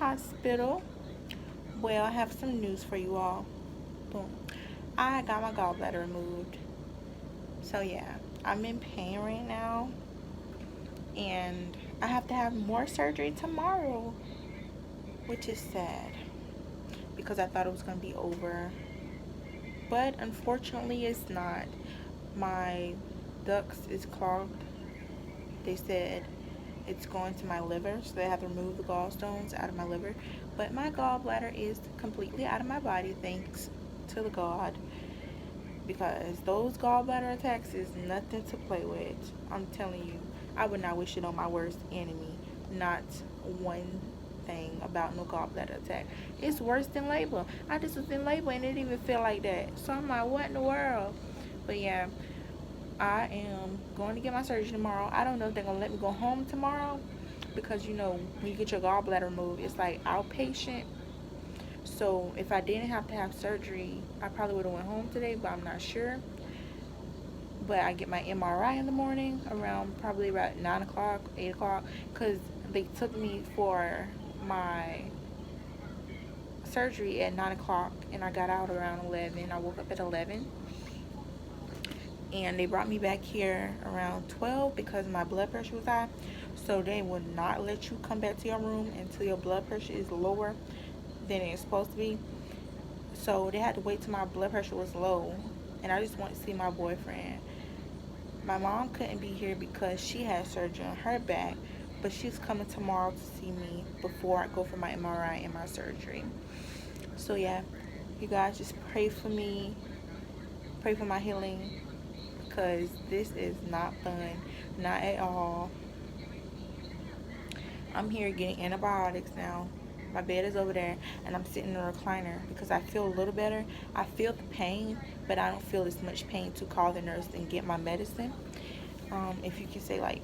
hospital. Well, I have some news for you all. Boom. I got my gallbladder removed. So yeah, I'm in pain right now, and I have to have more surgery tomorrow, which is sad because I thought it was going to be over. But unfortunately, it's not. My ducts is clogged. They said it's going to my liver, so they have to remove the gallstones out of my liver. But my gallbladder is completely out of my body, thanks to the God, because those gallbladder attacks is nothing to play with. I'm telling you, I would not wish it on my worst enemy. Not one thing about no gallbladder attack. It's worse than labor. I just was in labor and it didn't even feel like that. So I'm like, what in the world? But yeah, I am going to get my surgery tomorrow. I don't know if they're going to let me go home tomorrow because, you know, when you get your gallbladder removed, it's like outpatient. So if I didn't have to have surgery, I probably would have went home today, but I'm not sure. But I get my MRI in the morning around probably about 9 o'clock, 8 o'clock, because they took me for my surgery at 9 o'clock and I got out around 11. I woke up at 11. And they brought me back here around 12 because my blood pressure was high. So they would not let you come back to your room until your blood pressure is lower than it's supposed to be. So they had to wait till my blood pressure was low. And I just wanted to see my boyfriend. My mom couldn't be here because she had surgery on her back. But she's coming tomorrow to see me before I go for my MRI and my surgery. So yeah, you guys just pray for me. Pray for my healing. Because this is not fun, not at all. I'm here getting antibiotics now. My bed is over there and I'm sitting in a recliner because I feel a little better. I feel the pain, but I don't feel as much pain to call the nurse and get my medicine. If you can say, like,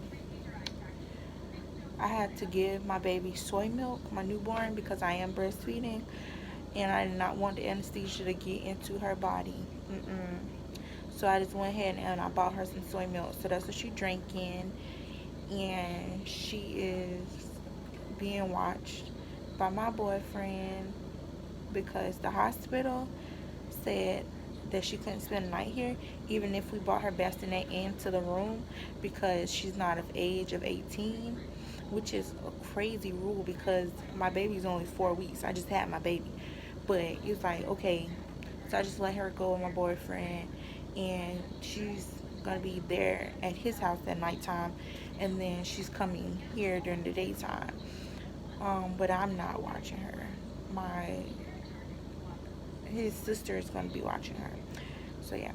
I had to give my baby soy milk, my newborn, because I am breastfeeding, and I did not want the anesthesia to get into her body. So I just went ahead and I bought her some soy milk. So that's what she's drinking. And she is being watched by my boyfriend because the hospital said that she couldn't spend the night here even if we brought her bassinet into the room because she's not of age of 18, which is a crazy rule because my baby's only 4 weeks. I just had my baby. But it's like, okay, so I just let her go with my boyfriend, and she's gonna be there at his house at nighttime, and then she's coming here during the daytime. But I'm not watching her. His sister is gonna be watching her. So yeah,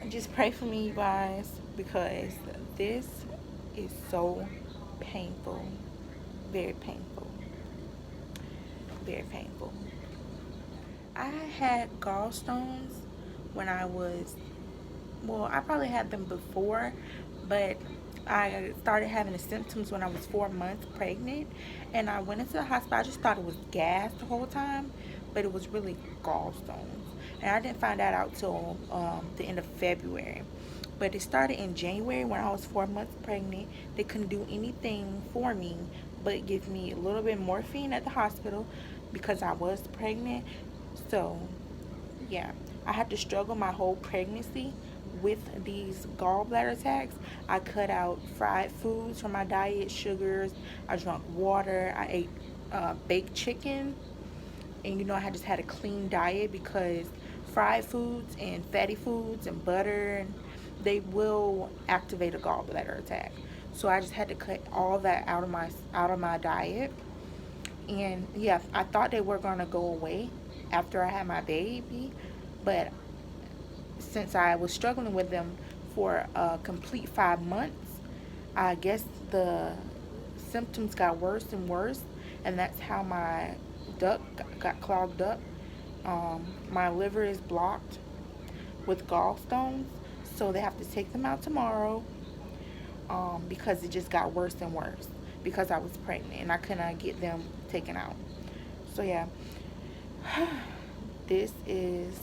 just pray for me, you guys, because this is so painful, very painful, very painful. I had gallstones when I was, well, I probably had them before, but I started having the symptoms when I was 4 months pregnant, and I went into the hospital. I just thought it was gas the whole time, but it was really gallstones, and I didn't find that out till the end of February. But it started in January when I was 4 months pregnant. They couldn't do anything for me but give me a little bit of morphine at the hospital because I was pregnant. So yeah, I had to struggle my whole pregnancy with these gallbladder attacks. I cut out fried foods from my diet, sugars. I drank water. I ate baked chicken. And you know, I just had a clean diet because fried foods and fatty foods and butter, they will activate a gallbladder attack. So I just had to cut all that out of my diet. And yeah, I thought they were gonna go away after I had my baby, but since I was struggling with them for a complete 5 months, I guess the symptoms got worse and worse, and that's how my duct got clogged up. My liver is blocked with gallstones, so they have to take them out tomorrow because it just got worse and worse because I was pregnant and I couldn't get them taken out. So yeah, this is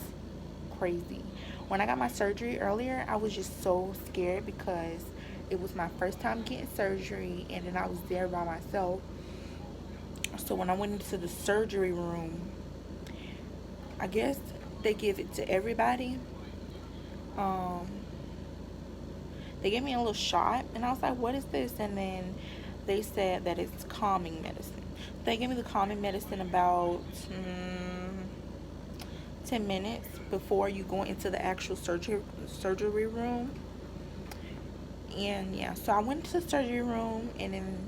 crazy. When I got my surgery earlier, I was just so scared because it was my first time getting surgery and then I was there by myself. So when I went into the surgery room, I guess they give it to everybody. Um, they gave me a little shot, and I was like, "What is this?" And then they said that it's calming medicine. They gave me the calming medicine about 10 minutes before you go into the actual surgery room. And yeah, so I went to the surgery room, and then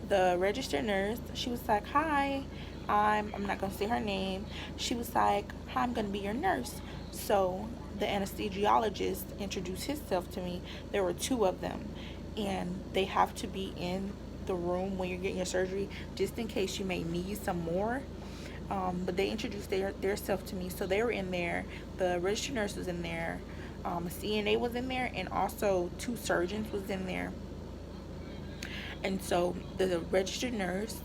the registered nurse, she was like, "Hi, I'm not gonna say her name." She was like, "Hi, I'm gonna be your nurse." So the anesthesiologist introduced himself to me. There were two of them, and they have to be in the room when you're getting your surgery, just in case you may need some more. But they introduced their self to me, so they were in there. The registered nurse was in there. A CNA was in there, and also two surgeons was in there. And so the registered nurse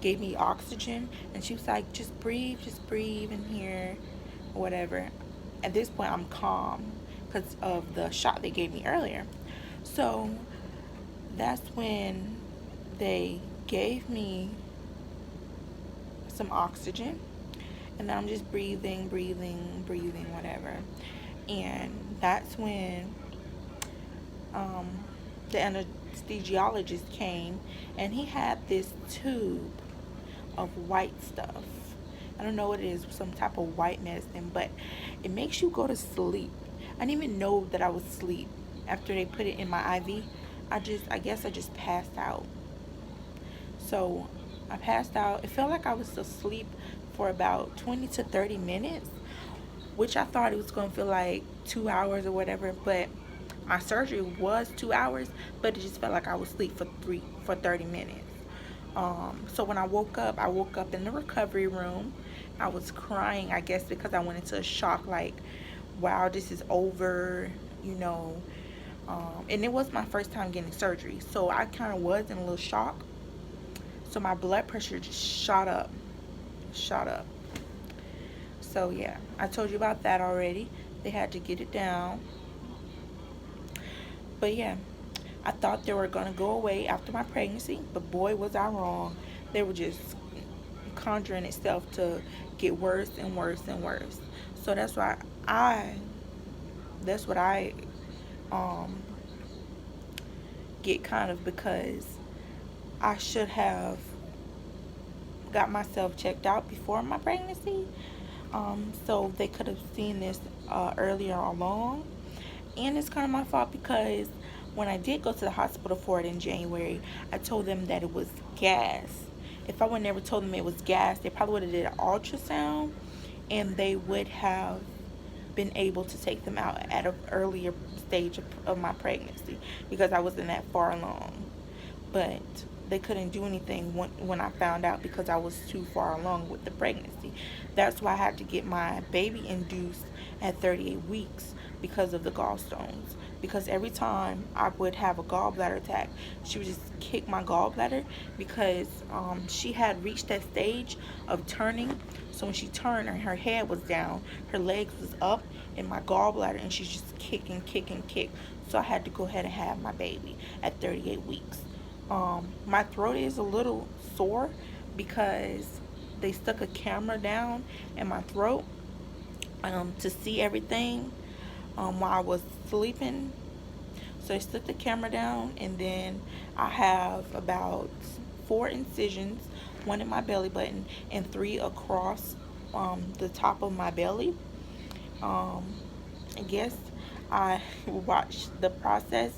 gave me oxygen, and she was like, just breathe in here, whatever. At this point, I'm calm because of the shot they gave me earlier. So that's when they gave me some oxygen, and then I'm just breathing, whatever. And that's when the anesthesiologist came, and he had this tube of white stuff. I don't know what it is, some type of white medicine, but it makes you go to sleep. I didn't even know that I was asleep after they put it in my IV. I guess I just passed out. So I passed out. It felt like I was asleep for about 20 to 30 minutes, which I thought it was going to feel like 2 hours or whatever, but my surgery was 2 hours, but it just felt like I was asleep for 30 minutes. So when I woke up in the recovery room. I was crying, I guess, because I went into a shock, like, wow, this is over, you know. And it was my first time getting surgery, so I kind of was in a little shock. So my blood pressure just shot up. So yeah, I told you about that already. They had to get it down. But yeah, I thought they were gonna go away after my pregnancy, but boy was I wrong. They were just conjuring itself to get worse and worse and worse. So that's why that's what I get, kind of, because I should have got myself checked out before my pregnancy, so they could have seen this earlier along. And it's kind of my fault because when I did go to the hospital for it in January, I told them that it was gas. If I would never told them it was gas, they probably would have did an ultrasound, and they would have been able to take them out at an earlier stage of my pregnancy, because I wasn't that far along. But they couldn't do anything when I found out, because I was too far along with the pregnancy. That's why I had to get my baby induced at 38 weeks because of the gallstones. Because every time I would have a gallbladder attack, she would just kick my gallbladder, because she had reached that stage of turning. So when she turned and her head was down, her legs was up in my gallbladder, and she's just kicking. So I had to go ahead and have my baby at 38 weeks. My throat is a little sore because they stuck a camera down in my throat to see everything while I was sleeping. So they stuck the camera down, and then I have about 4 incisions, 1 in my belly button and 3 across the top of my belly. I guess I watched the process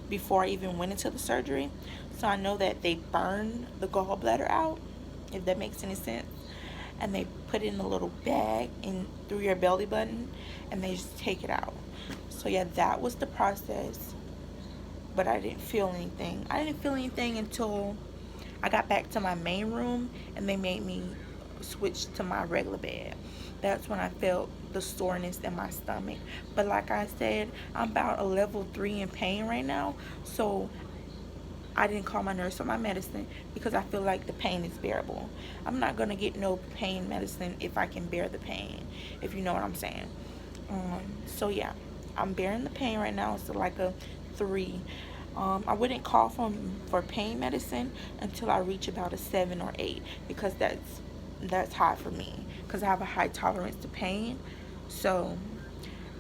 before I even went into the surgery, so I know that they burn the gallbladder out, if that makes any sense. And they put it in a little bag in through your belly button, and they just take it out. So yeah, that was the process. But I didn't feel anything. I didn't feel anything until I got back to my main room, and they made me switch to my regular bed. That's when I felt the soreness in my stomach. But like I said, I'm about a level 3 in pain right now, so I didn't call my nurse or my medicine because I feel like the pain is bearable. I'm not gonna get no pain medicine if I can bear the pain, if you know what I'm saying. So yeah, I'm bearing the pain right now. It's like a 3. I wouldn't call for pain medicine until I reach about a 7 or 8, because that's high for me, because I have a high tolerance to pain. So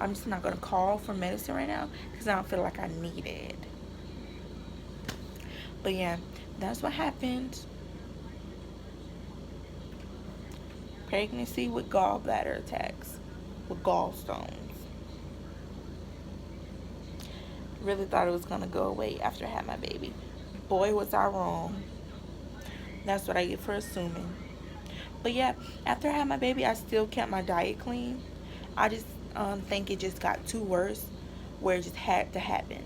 I'm just not going to call for medicine right now because I don't feel like I need it. But yeah, that's what happened. Pregnancy with gallbladder attacks, with gallstones. Really thought it was going to go away after I had my baby. Boy, was I wrong. That's what I get for assuming. But yeah, after I had my baby, I still kept my diet clean. I just think it just got too worse, where it just had to happen,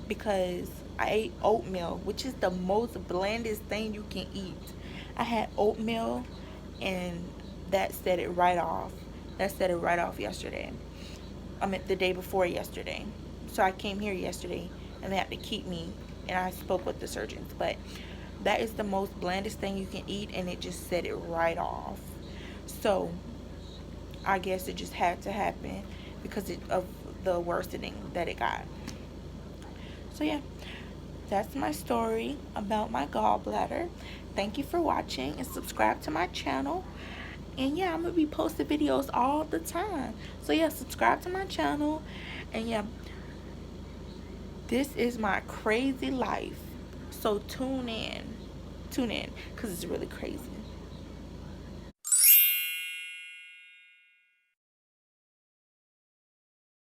because I ate oatmeal, which is the most blandest thing you can eat. I had oatmeal, and that set it right off. That set it right off yesterday. I mean, the day before yesterday. So I came here yesterday, and they had to keep me, and I spoke with the surgeons. But that is the most blandest thing you can eat, and it just set it right off. So I guess it just had to happen because of the worsening that it got. So yeah, that's my story about my gallbladder. Thank you for watching, and subscribe to my channel. And yeah, I'm gonna be posting videos all the time. So yeah, subscribe to my channel. And yeah, this is my crazy life. So tune in, because it's really crazy.